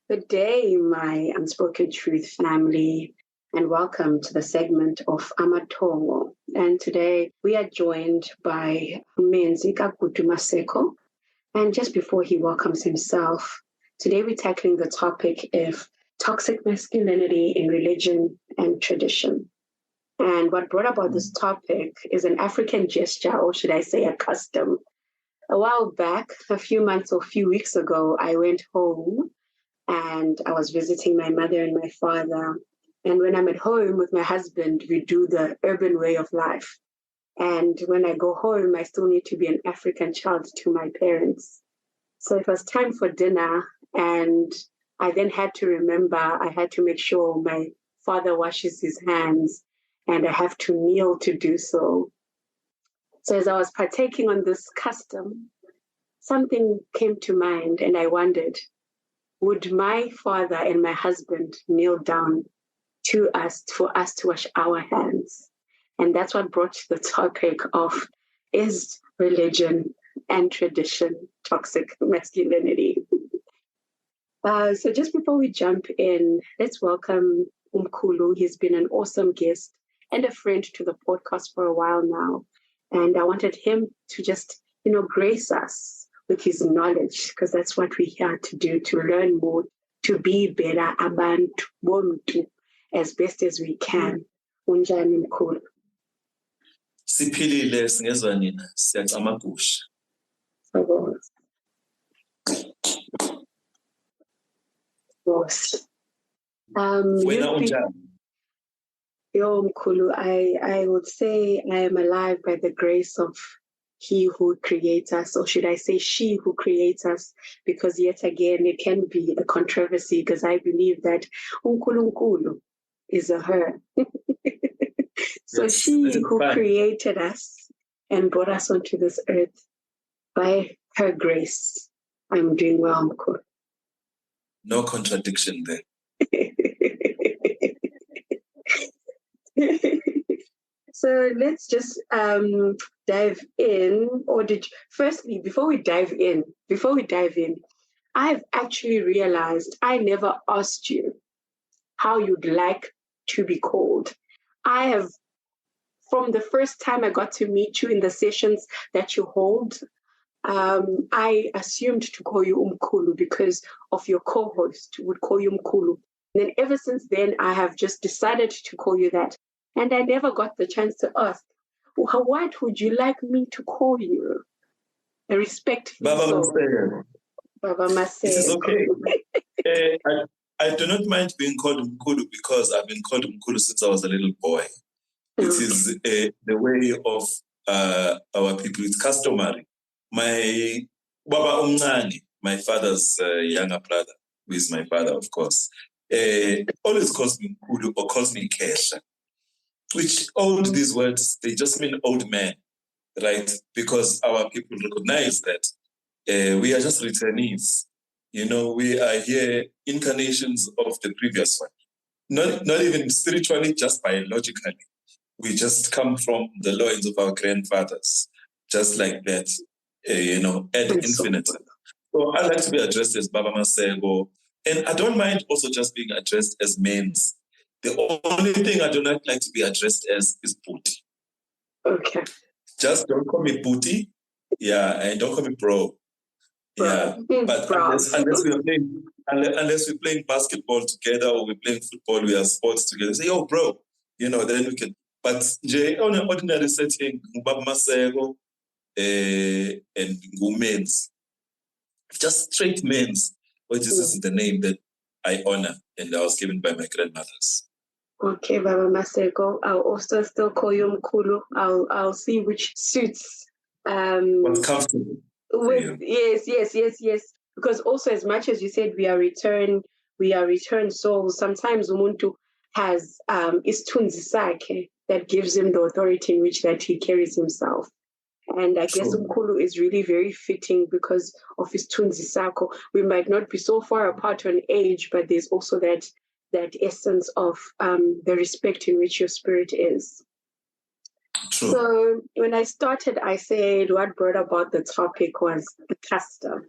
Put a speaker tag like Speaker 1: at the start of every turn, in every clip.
Speaker 1: Good day, my Unspoken Truth family, and welcome to the segment of Amathongo. And today we are joined by Menzika Maseko. And just before he welcomes himself, today we're tackling the topic of toxic masculinity in religion and tradition. And what brought about this topic is an African gesture, or should I say a custom. A while back, a few weeks ago, I went home and I was visiting my mother and my father. And when I'm at home with my husband, we do the urban way of life. And when I go home, I still need to be an African child to my parents. So it was time for dinner. And I then had to remember, I had to make sure my father washes his hands and I have to kneel to do so. So as I was partaking on this custom, something came to mind and I wondered, would my father and my husband kneel down to us for us to wash our hands? And that's what brought the topic of, is religion and tradition toxic masculinity? So just before we jump in, let's welcome Umkhulu. He's been an awesome guest and a friend to the podcast for a while now. And I wanted him to just, grace us with his knowledge, because that's what we're here to do, to learn more, to be better abantu bontu as best as we can. Unjani mkhulu?
Speaker 2: Siphilile singezwa nina siyacamagusha. Wena unjani?
Speaker 1: Yo mkhulu, I would say I am alive by the grace of He who creates us, or should I say she who creates us, because yet again it can be a controversy, because I believe that unkulunkulu is a her. So yes, she who created us and brought us onto this earth, by her grace, I'm doing well, mkhulu.
Speaker 2: No contradiction there.
Speaker 1: So let's just dive in. Firstly, before we dive in, I've actually realized I never asked you how you'd like to be called. I have, from the first time I got to meet you in the sessions that you hold, I assumed to call you Umkhulu because of your co-host who would call you Umkhulu. And then ever since then, I have just decided to call you that. And I never got the chance to ask, what would you like me to call you? A respectful Baba Maseko.
Speaker 2: It is okay. I do not mind being called Umkhulu because I've been called Umkhulu since I was a little boy. It is the way of our people. It's customary. My Baba Umnani, my father's younger brother, who is my father, of course, always calls me Umkhulu or calls me Kesha. Which these words, they just mean old man, right? Because our people recognize that we are just returnees. We are here incarnations of the previous one. Not even spiritually, just biologically. We just come from the loins of our grandfathers, just like that, ad infinitum. So I like to be addressed as Baba Maseko, and I don't mind also just being addressed as Men's. The only thing I do not like to be addressed as is Booty.
Speaker 1: Okay.
Speaker 2: Just don't call me Booty. Yeah, and don't call me bro. Yeah. But unless we're playing basketball together or we're playing football, we are sports together. Say, oh bro, then we can. But on an ordinary setting, Baba Maseko and men's. Just straight men's, which is the name that I honor and I was given by my grandmothers.
Speaker 1: Okay, Baba Maseko. I'll also still call you Umkhulu. I'll see which suits.
Speaker 2: What's comfortable.
Speaker 1: Yes. Because also, as much as you said, we are returned souls. Sometimes umuntu has isithunzi sakhe that gives him the authority in which that he carries himself. And I guess Umkhulu is really very fitting because of his isithunzi sakho. We might not be so far apart on age, but there's also that essence of the respect in which your spirit is. True. So when I started, I said what brought about the topic was the custom.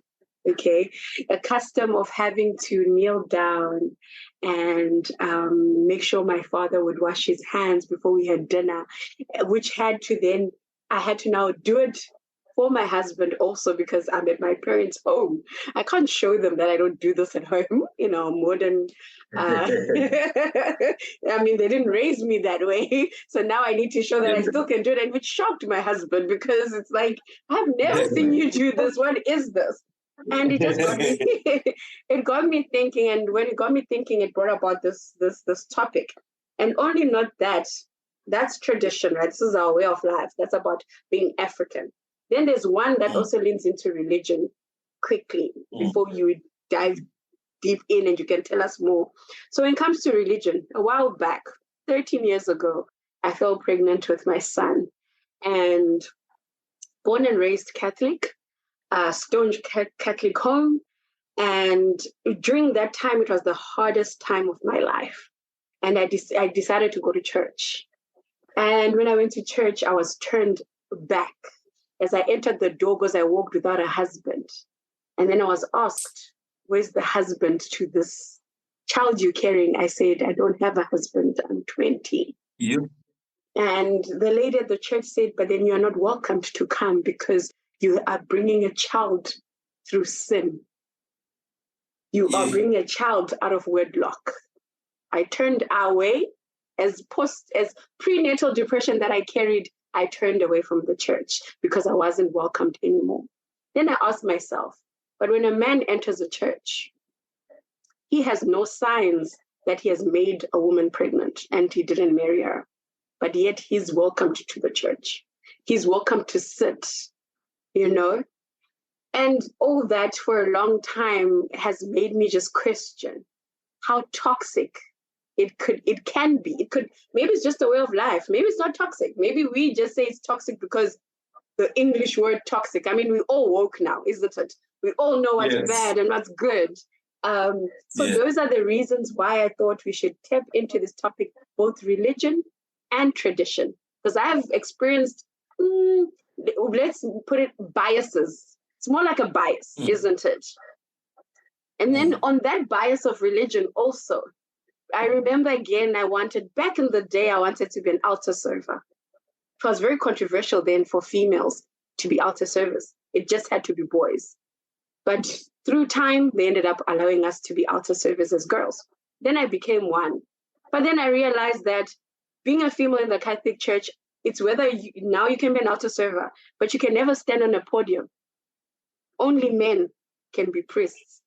Speaker 1: Okay, a custom of having to kneel down and make sure my father would wash his hands before we had dinner, which I had to now do it for my husband also because I'm at my parents' home. I can't show them that I don't do this at home, modern. I mean, they didn't raise me that way. So now I need to show that I still can do it. And which shocked my husband because it's like, I've never seen you do this. What is this? And it just got me, it got me thinking. And when it got me thinking, it brought about this topic. And only not that, that's tradition, right? This is our way of life. That's about being African. Then there's one that also leans into religion quickly before you dive deep in and you can tell us more. So when it comes to religion, a while back, 13 years ago, I fell pregnant with my son and born and raised Catholic, staunch Catholic home. And during that time, it was the hardest time of my life. And I decided to go to church. And when I went to church, I was turned back. As I entered the door, because I walked without a husband. And then I was asked, where's the husband to this child you're carrying? I said, I don't have a husband. I'm 20.
Speaker 2: Yeah.
Speaker 1: And the lady at the church said, but then you're not welcomed to come because you are bringing a child through sin. You are bringing a child out of wedlock. I turned away. As prenatal depression that I carried, I turned away from the church because I wasn't welcomed anymore. Then I asked myself, but when a man enters a church, he has no signs that he has made a woman pregnant and he didn't marry her, but yet he's welcomed to the church. He's welcome to sit, And all that for a long time has made me just question how toxic it can be. Maybe it's just a way of life. Maybe it's not toxic. Maybe we just say it's toxic because the English word toxic. I mean, we all woke now, isn't it? We all know what's bad and what's good. Those are the reasons why I thought we should tap into this topic, both religion and tradition. Because I have experienced, let's put it, biases. It's more like a bias, isn't it? And then on that bias of religion also, I remember again, back in the day, I wanted to be an altar server. It was very controversial then for females to be altar servers. It just had to be boys. But through time, they ended up allowing us to be altar servers as girls. Then I became one. But then I realized that being a female in the Catholic Church, it's whether now you can be an altar server, but you can never stand on a podium. Only men can be priests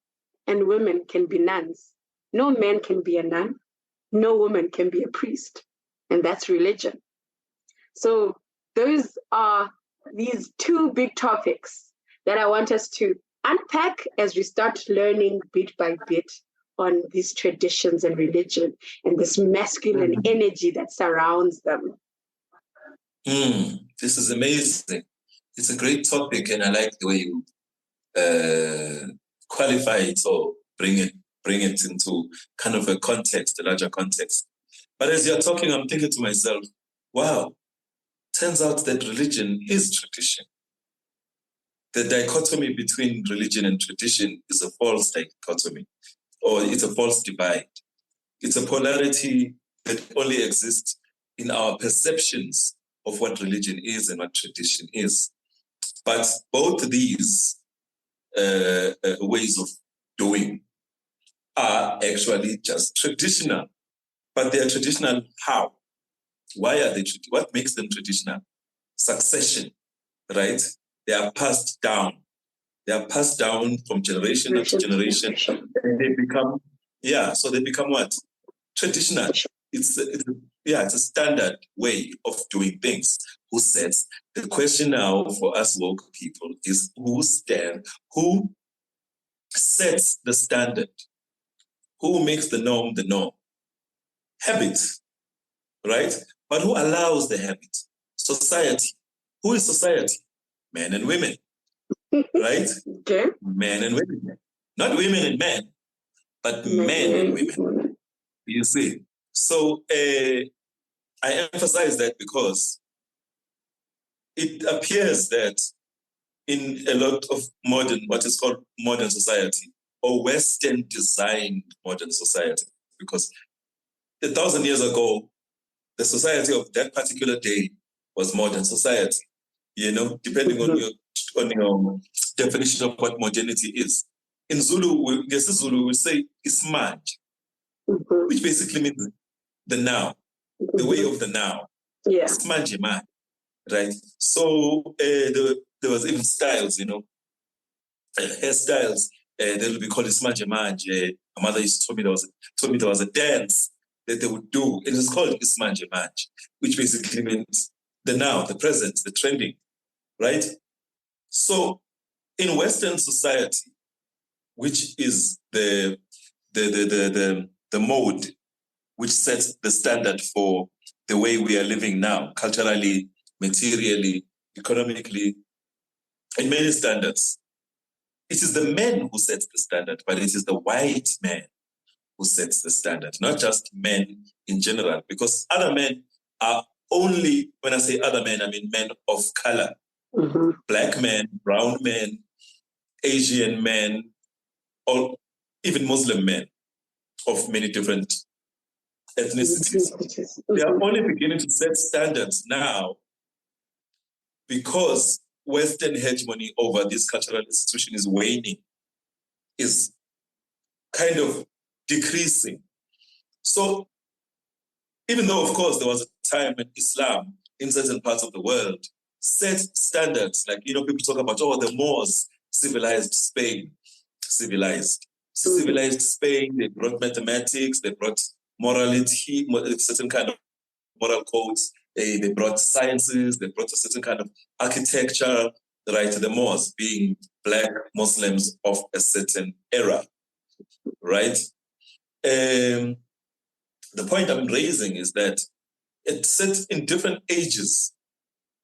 Speaker 1: and women can be nuns. No man can be a nun. No woman can be a priest. And that's religion. So those are these two big topics that I want us to unpack as we start learning bit by bit on these traditions and religion and this masculine energy that surrounds them.
Speaker 2: This is amazing. It's a great topic, and I like the way you qualify it or bring it into kind of a context, a larger context. But as you're talking, I'm thinking to myself, wow, turns out that religion is tradition. The dichotomy between religion and tradition is a false dichotomy, or it's a false divide. It's a polarity that only exists in our perceptions of what religion is and what tradition is. But both these ways of doing are actually just traditional. But they are traditional how? Why are they? What makes them traditional? Succession, right? They are passed down. They are passed down from generation to generation. And they become, so they become what? Traditional. It's a standard way of doing things. Who says? The question now for us woke people is who sets the standard? Who makes the norm the norm? Habit, right? But who allows the habit? Society. Who is society? Men and women, right?
Speaker 1: Okay.
Speaker 2: Men and women. Not women and men, but men and women. You see? So I emphasize that because it appears that in a lot of what is called modern society, or Western designed modern society, because 1,000 years ago, the society of that particular day was modern society. Depending on your definition of what modernity is. In Zulu, Zulu we say ismanje, which basically means the now, the way of the now.
Speaker 1: Yeah.
Speaker 2: Ismanje man, right? So there was even styles, hairstyles. They'll be called ismanje manje. My mother used to tell me there was a dance that they would do. It is called ismanje manje, which basically means the now, the present, the trending, right? So in Western society, which is the mode which sets the standard for the way we are living now, culturally, materially, economically, in many standards, it is the man who sets the standard, but it is the white man who sets the standard, not just men in general, because other men are only, when I say other men, I mean men of color. Black men, brown men, Asian men, or even Muslim men of many different ethnicities. They are only beginning to set standards now because Western hegemony over this cultural institution is waning, is kind of decreasing. So even though, of course, there was a time when Islam in certain parts of the world set standards, like, people talk about, the Moors civilized Spain. Civilized Spain, they brought mathematics, they brought morality, certain kind of moral codes, they brought sciences, they brought a certain kind of architecture, right? The Moors being Black Muslims of a certain era, right? The point I'm raising is that it's set in different ages.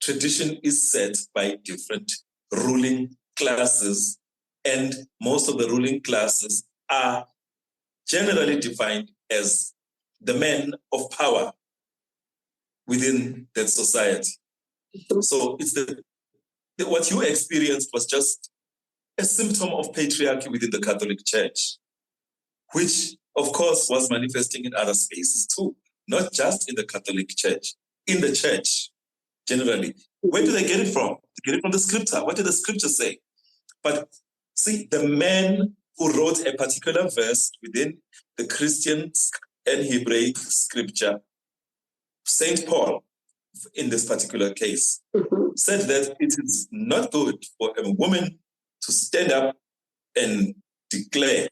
Speaker 2: Tradition is set by different ruling classes, and most of the ruling classes are generally defined as the men of power within that society. So it's what you experienced was just a symptom of patriarchy within the Catholic Church, which, of course, was manifesting in other spaces too, not just in the Catholic Church, in the church generally. Where do they get it from? They get it from the scripture. What did the scripture say? But see, the man who wrote a particular verse within the Christian and Hebraic scripture, Saint Paul, in this particular case, said that it is not good for a woman to stand up and declare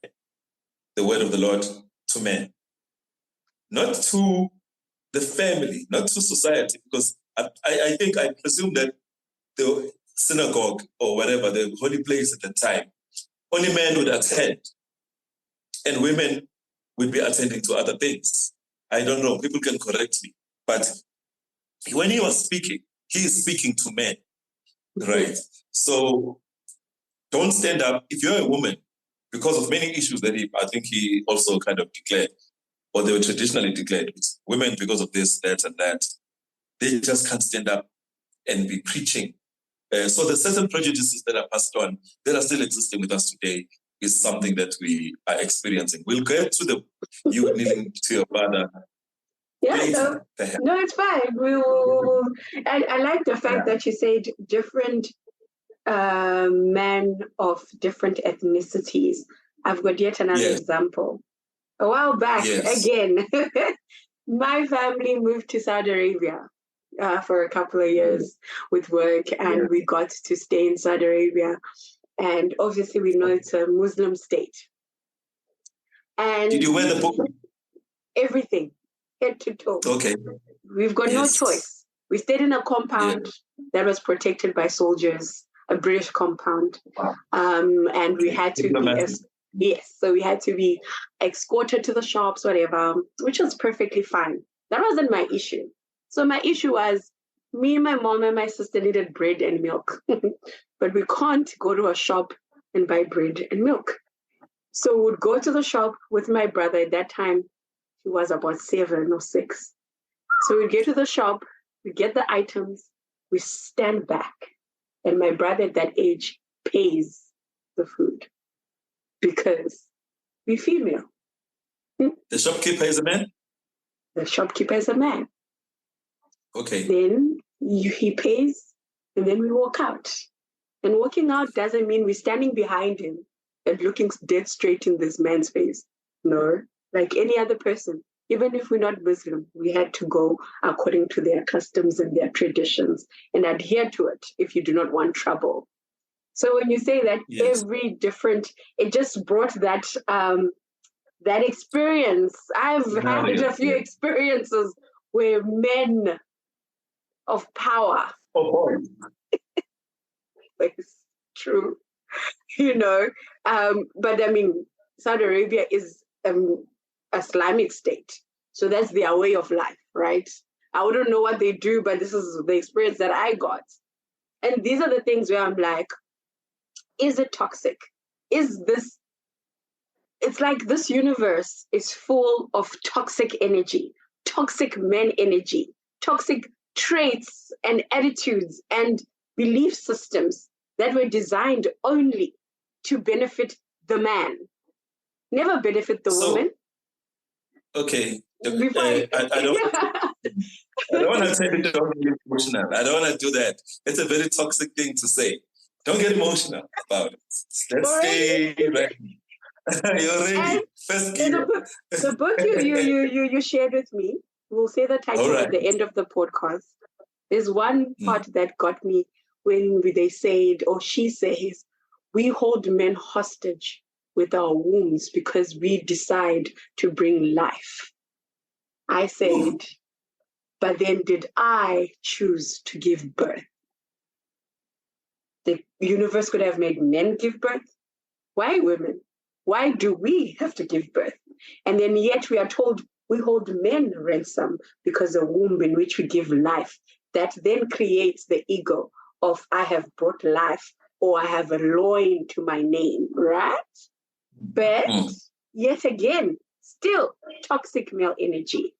Speaker 2: the word of the Lord to men, not to the family, not to society, because I presume that the synagogue or whatever, the holy place at the time, only men would attend and women would be attending to other things. I don't know, people can correct me. But when he was speaking, he is speaking to men, right? So don't stand up. If you're a woman, because of many issues that I think he also kind of declared, or they were traditionally declared, women because of this, that, and that, they just can't stand up and be preaching. So the certain prejudices that are passed on, that are still existing with us today, is something that we are experiencing. We'll get to you kneeling to your father.
Speaker 1: Yeah, no, it's fine. I like the fact that you said different men of different ethnicities. I've got yet another example. A while back, again, my family moved to Saudi Arabia for a couple of years with work, and we got to stay in Saudi Arabia. And obviously, we know it's a Muslim state. And
Speaker 2: did you wear the book?
Speaker 1: Everything, head to toe.
Speaker 2: Okay.
Speaker 1: We've got no choice. We stayed in a compound that was protected by soldiers, a British compound.
Speaker 2: Wow.
Speaker 1: And we had to so we had to be escorted to the shops, whatever, which was perfectly fine. That wasn't my issue. So my issue was me, my mom, and my sister needed bread and milk, but we can't go to a shop and buy bread and milk. So we'd go to the shop with my brother. At that time, he was about 7 or 6. So we'd get to the shop, we get the items, we stand back, And my brother at that age pays the food because we're female.
Speaker 2: The shopkeeper is a man?
Speaker 1: The shopkeeper is a man.
Speaker 2: Okay.
Speaker 1: Then he pays, and then we walk out. And walking out doesn't mean we're standing behind him and looking dead straight in this man's face. No, like any other person. Even if we're not Muslim, we had to go according to their customs and their traditions and adhere to it if you do not want trouble. So when you say that,
Speaker 2: yes.
Speaker 1: every different, it just brought that that experience. I've had a few experiences where men of power.
Speaker 2: Oh boy.
Speaker 1: It's true, you know. But I mean, Saudi Arabia is Islamic state. So that's their way of life, right? I wouldn't know what they do, but this is the experience that I got. And these are the things where I'm like, is it toxic? Is this, it's like this universe is full of toxic energy, toxic men energy, toxic traits and attitudes and belief systems that were designed only to benefit the man, never benefit the woman.
Speaker 2: Okay. I don't want to say that don't get emotional. I don't want to do that. It's a very toxic thing to say. Don't get emotional about it. Let's stay ready. You're ready. First gear.
Speaker 1: The book you shared with me, we'll say the title at the end of the podcast. There's one part that got me when they said, or she says, we hold men hostage with our wombs because we decide to bring life. I said, but then did I choose to give birth? The universe could have made men give birth. Why women? Why do we have to give birth? And then yet we are told we hold men ransom because a womb in which we give life, that then creates the ego of I have brought life or I have a loin to my name, right? But yet again, still toxic male energy.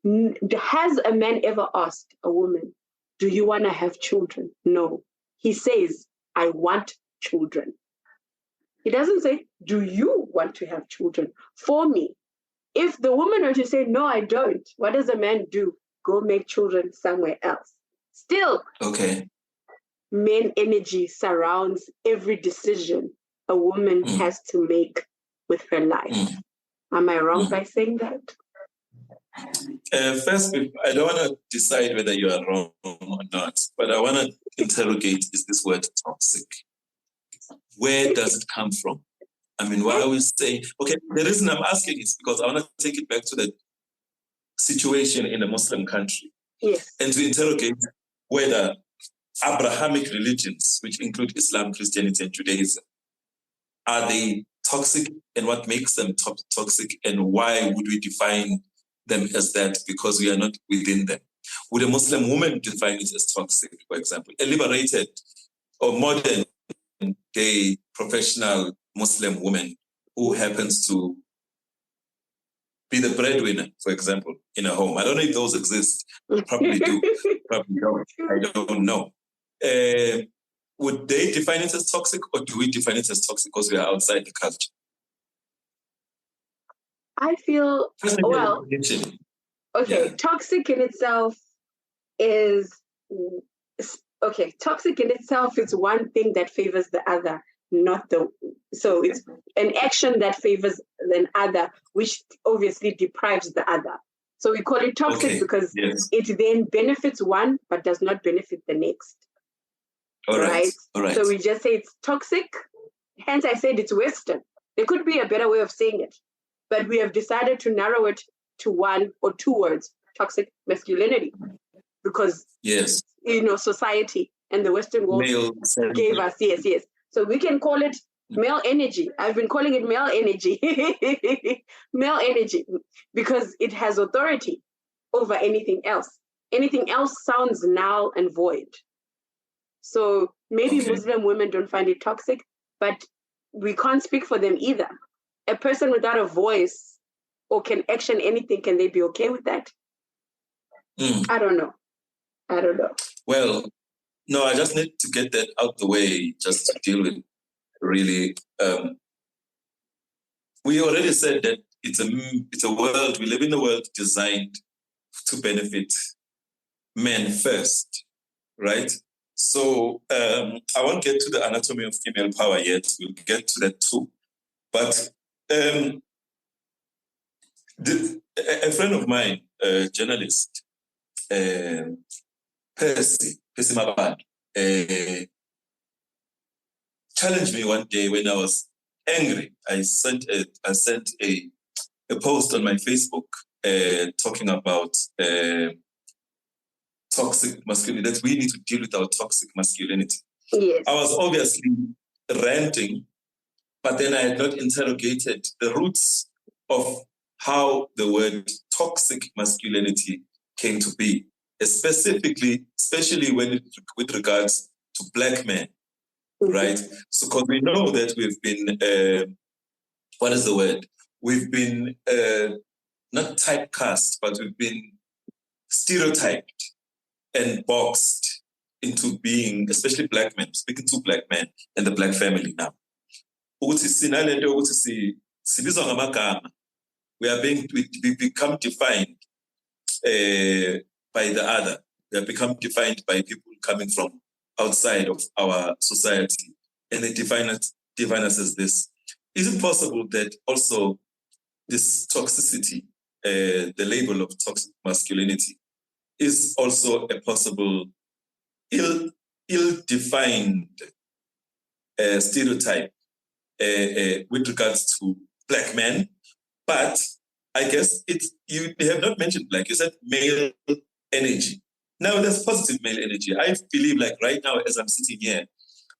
Speaker 1: Has a man ever asked a woman, do you want to have children? No. He says, I want children. He doesn't say, do you want to have children? For me, if the woman were to say, no, I don't, what does a man do? Go make children somewhere else. Still, men energy surrounds every decision a woman has to make with her life. Am I wrong by saying that?
Speaker 2: First, I don't want to decide whether you are wrong or not, but I want to interrogate, is this word toxic? Where does it come from? I mean, why are we saying, okay, the reason I'm asking is because I want to take it back to the situation in a Muslim country.
Speaker 1: Yes.
Speaker 2: And to interrogate whether Abrahamic religions, which include Islam, Christianity, and Judaism, are they toxic, and what makes them toxic, and why would we define them as that because we are not within them? Would a Muslim woman define it as toxic, for example? A liberated or modern day professional Muslim woman who happens to be the breadwinner, for example, in a home. I don't know if those exist. Probably do. Probably don't. I don't know. Would they define it as toxic, or do we define it as toxic because we are outside the culture?
Speaker 1: I feel, well, okay, toxic in itself is, okay, toxic in itself is one thing that favors the other, not the, so it's an action that favors the other, which obviously deprives the other. So we call it toxic because it then benefits one, but does not benefit the next. All right. So we just say it's toxic. Hence I said it's Western. There could be a better way of saying it, but we have decided to narrow it to one or two words, toxic masculinity, because, you know, society and the Western world gave us, yes. So we can call it male energy. I've been calling it male energy. Male energy, because it has authority over anything else. Anything else sounds null and void. So maybe Muslim women don't find it toxic, but we can't speak for them either. A person without a voice or can action anything, can they be okay with that? I don't know.
Speaker 2: Well, No, I just need to get that out the way, just to deal with really. We already said that it's a world, we live in a world designed to benefit men first, right? So I won't get to the anatomy of female power yet. We'll get to that too. But a friend of mine, a journalist, Percy Mabad, challenged me one day when I was angry. I sent a post on my Facebook talking about toxic masculinity, that we need to deal with our toxic masculinity.
Speaker 1: Yes.
Speaker 2: I was obviously ranting, but then I had not interrogated the roots of how the word toxic masculinity came to be, especially with regards to Black men, right? So, because we know that we've been, what is the word? We've been not typecast, but we've been stereotyped and boxed into being, especially Black men, speaking to Black men and the Black family now. We become defined by the other. We have become defined by people coming from outside of our society, and they define us as this. Is it possible that also this toxicity, the label of toxic masculinity, is also a possible ill-defined stereotype with regards to Black men? But I guess you have not mentioned Black. You said male energy. Now, there's positive male energy. I believe, like right now, as I'm sitting here,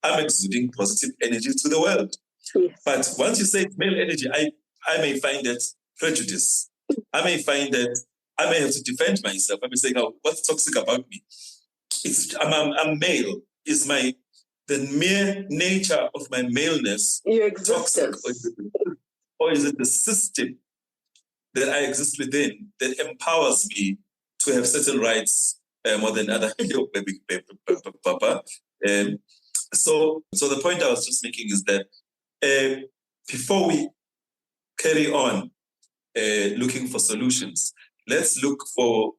Speaker 2: I'm exuding positive energy to the world.
Speaker 1: Yes.
Speaker 2: But once you say male energy, I may find that prejudice. I may find that I may have to defend myself. I may say, "Oh, what's toxic about me? I'm male. Is the mere nature of my maleness
Speaker 1: your existence
Speaker 2: toxic, or is it the system that I exist within that empowers me to have certain rights more than other?" So the point I was just making is that before we carry on looking for solutions, let's look for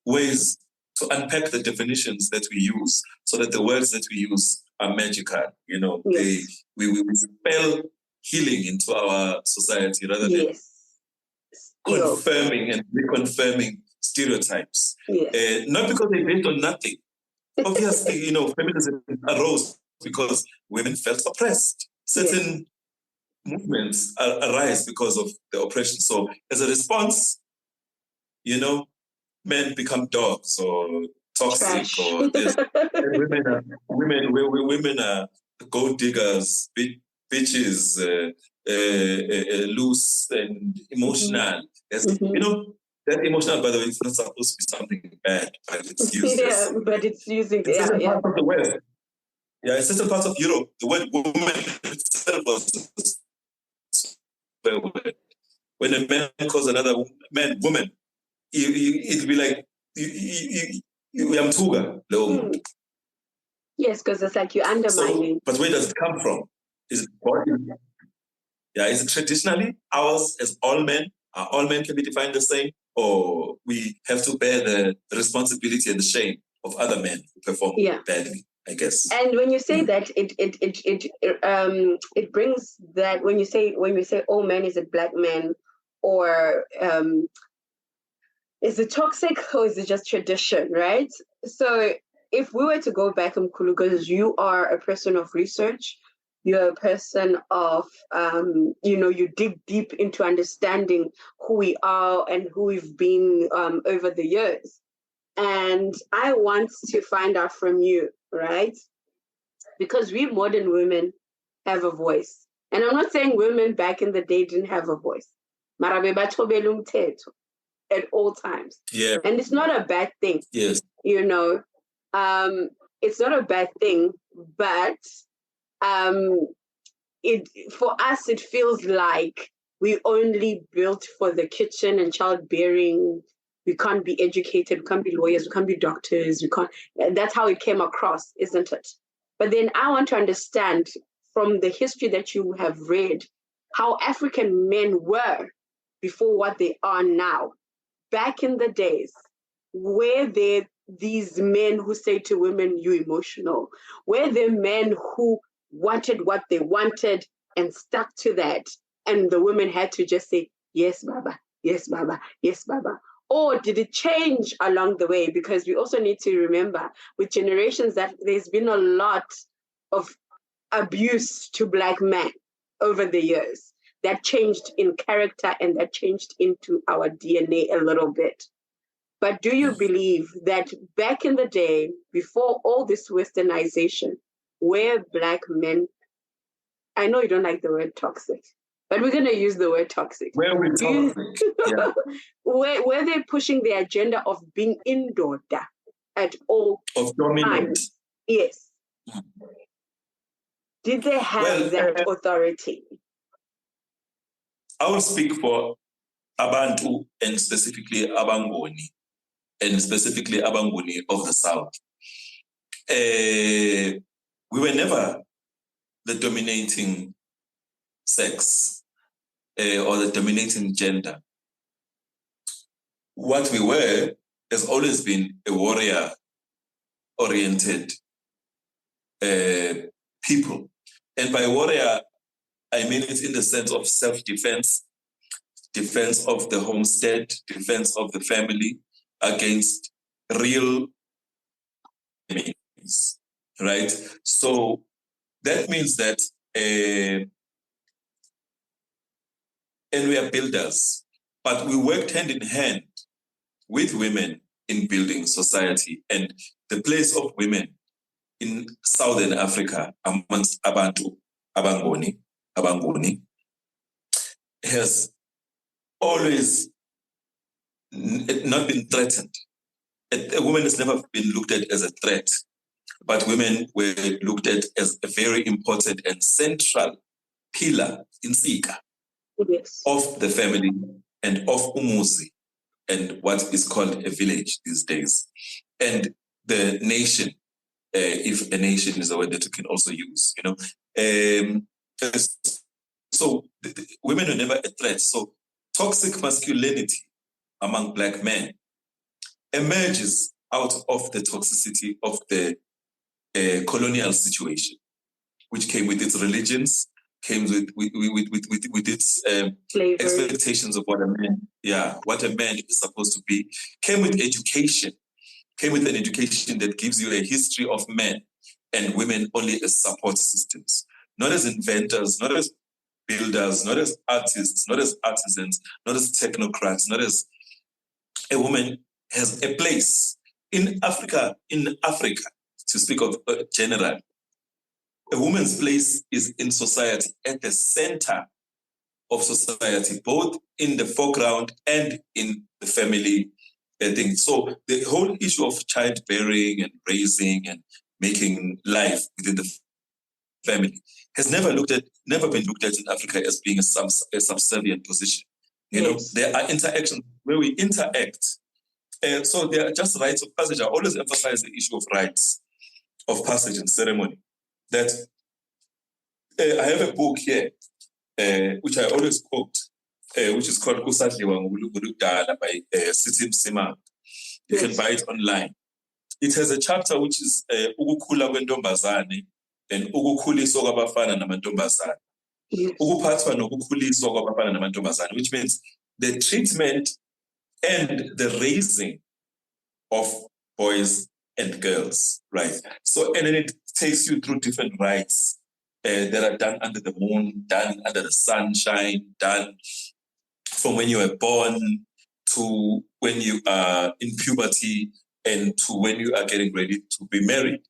Speaker 2: ways to unpack the definitions that we use, so that the words that we use are magical. You know,
Speaker 1: yes.
Speaker 2: we spell healing into our society rather than confirming and reconfirming stereotypes.
Speaker 1: Yes.
Speaker 2: Not because they're based on nothing. Obviously, you know, feminism arose because women felt oppressed. Certain movements arise because of the oppression. So as a response, you know, men become dogs or toxic,
Speaker 1: trash.
Speaker 2: or women are gold diggers, bitches, loose and emotional. You know, that emotional, by the way, is not supposed to be something bad, but it's used
Speaker 1: but it's using
Speaker 2: in certain parts of the West. Yeah, in certain parts of Europe, the word woman itself was when a man calls another man woman, it'll be like Yamtuga.
Speaker 1: Yes, because it's like you're undermining.
Speaker 2: So, but where does it come from? Is it is it traditionally ours as all men? All men can be defined the same, or we have to bear the responsibility and the shame of other men who perform badly, I guess.
Speaker 1: And when you say that, it brings that when you say all men, is it Black men, or is it toxic, or is it just tradition, right? So if we were to go back, Mkhulu, because you are a person of research, you're a person of, you dig deep into understanding who we are and who we've been over the years. And I want to find out from you, right? Because we modern women have a voice. And I'm not saying women back in the day didn't have a voice. At all times.
Speaker 2: Yeah.
Speaker 1: And it's not a bad thing.
Speaker 2: Yes.
Speaker 1: You know, it's not a bad thing, but for us, it feels like we only built for the kitchen and childbearing, we can't be educated, we can't be lawyers, we can't be doctors, we can't. That's how it came across, isn't it? But then I want to understand from the history that you have read how African men were before what they are now. Back in the days, were there these men who say to women, "You emotional"? Were there men who wanted what they wanted and stuck to that, and the women had to just say, "Yes, Baba, yes, Baba, yes, Baba"? Or did it change along the way? Because we also need to remember with generations that there's been a lot of abuse to Black men over the years that changed in character and that changed into our DNA a little bit. But do you believe that back in the day, before all this westernization, where Black men, I know you don't like the word toxic, but we're going to use the word toxic.
Speaker 2: Where we toxic, yeah.
Speaker 1: Were they pushing the agenda of being indoda at all
Speaker 2: of dominant
Speaker 1: times? Yes. Did they have that authority?
Speaker 2: I will speak for Abantu and specifically Abangoni, and specifically Abangoni of the South. We were never the dominating sex or the dominating gender. What we were has always been a warrior-oriented people. And by warrior, I mean it in the sense of self-defense, defense of the homestead, defense of the family against real enemies, right? So that means that, and we are builders, but we worked hand in hand with women in building society. And the place of women in Southern Africa amongst Abantu, Abangoni, has always not been threatened. A woman has never been looked at as a threat, but women were looked at as a very important and central pillar in Sika of the family and of Umuzi and what is called a village these days. And the nation, if a nation is a word that you can also use, so women are never a threat. So toxic masculinity among Black men emerges out of the toxicity of the colonial situation, which came with its religions, came with its expectations of what a man is supposed to be, came with education, came with an education that gives you a history of men and women only as support systems, not as inventors, not as builders, not as artists, not as artisans, not as technocrats, not as a woman has a place in Africa, to speak of general. A woman's place is in society, at the center of society, both in the foreground and in the family thing. So the whole issue of childbearing and raising and making life within the family has never been looked at in Africa as being a subservient position. There are interactions where we interact. So there are just rites of passage. I always emphasize the issue of rites of passage and ceremony. That I have a book here, which I always quote, which is called Kusadliwa Ngulugudala by Sitim Simang. You can buy it online. It has a chapter which is Ukukula kwentombazane and ukukhuliswa kwabafana namantombazane. Ukuphathwa nokukhuliswa kwabafana namantombazane, which means the treatment and the raising of boys and girls, right? So, and then it takes you through different rites that are done under the moon, done under the sunshine, done from when you were born to when you are in puberty and to when you are getting ready to be married,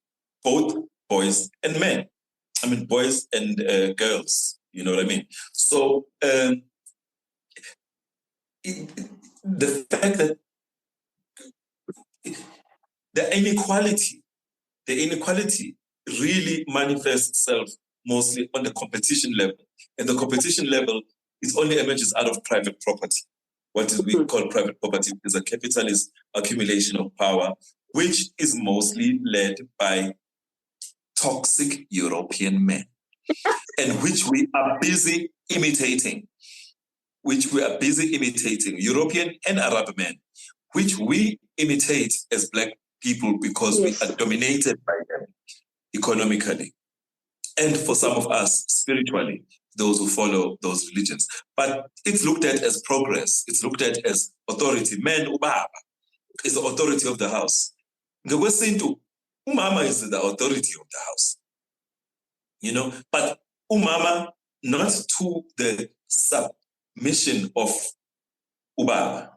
Speaker 2: both boys and men. I mean, boys and girls, you know what I mean? So the fact that the inequality really manifests itself mostly on the competition level. And the competition level, it only emerges out of private property. what we call private property is a capitalist accumulation of power, which is mostly led by toxic European men, and which we are busy imitating. European and Arab men, which we imitate as Black people because we are dominated by them economically. And for some of us, spiritually, those who follow those religions. But it's looked at as progress. It's looked at as authority. Man, ubaba is the authority of the house. Umama is the authority of the house. But umama not to the submission of ubaba.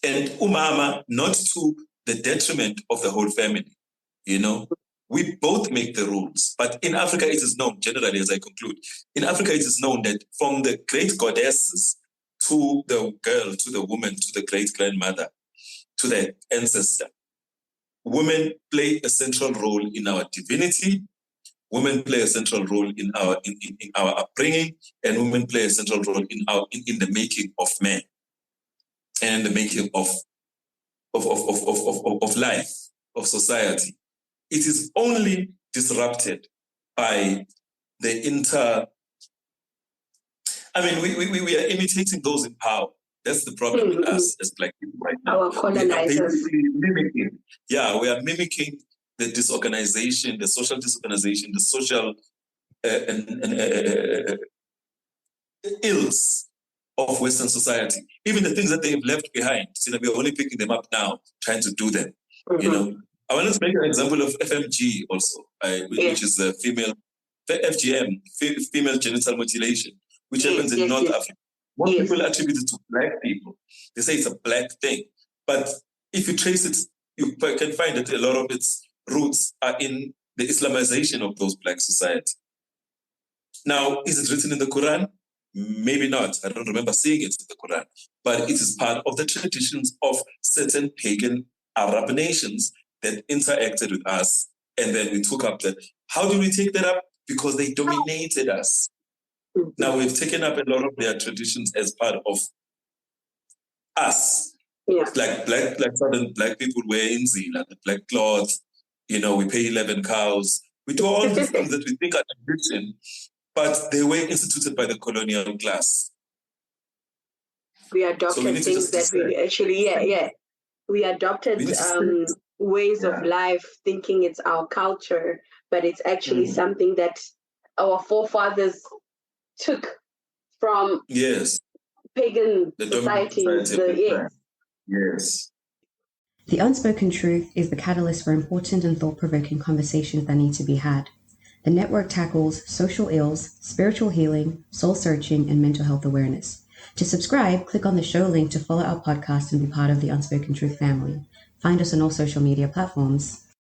Speaker 2: And umama not to the detriment of the whole family. We both make the rules. But in Africa, it is known, generally, as I conclude, in Africa, it is known that from the great goddesses to the girl, to the woman, to the great-grandmother, to the ancestor, women play a central role in our divinity, women play a central role in our upbringing, and women play a central role in the making of man and the making of life, of society. It is only disrupted by the we are imitating those in power. That's the problem with us as Black people right now.
Speaker 1: Our colonizers.
Speaker 2: We are mimicking the disorganization, the social disorganization, the social ills of Western society. Even the things that they've left behind, we're only picking them up now, trying to do them, I wanted to make an example of FMG also, which is a FGM, female genital mutilation, which happens in North Africa. Most people attribute it to Black people. They say it's a Black thing. But if you trace it, you can find that a lot of its roots are in the Islamization of those Black society. Now, is it written in the Quran? Maybe not. I don't remember seeing it in the Quran. But it is part of the traditions of certain pagan Arab nations that interacted with us, and then we took up how do we take that up? Because they dominated us. Now we've taken up a lot of their traditions as part of us. Like Southern Black people wear inzila, the Black cloth, we pay 11 cows. We do all these things that we think are tradition, but they were instituted by the colonial class.
Speaker 1: We adopted things that we actually, we adopted ways of life, thinking it's our culture, but it's actually something that our forefathers took from pagan societies.
Speaker 2: Yes.
Speaker 3: The Unspoken Truth is the catalyst for important and thought-provoking conversations that need to be had. The network tackles social ills, spiritual healing, soul-searching, and mental health awareness. To subscribe, click on the show link to follow our podcast and be part of the Unspoken Truth family. Find us on all social media platforms.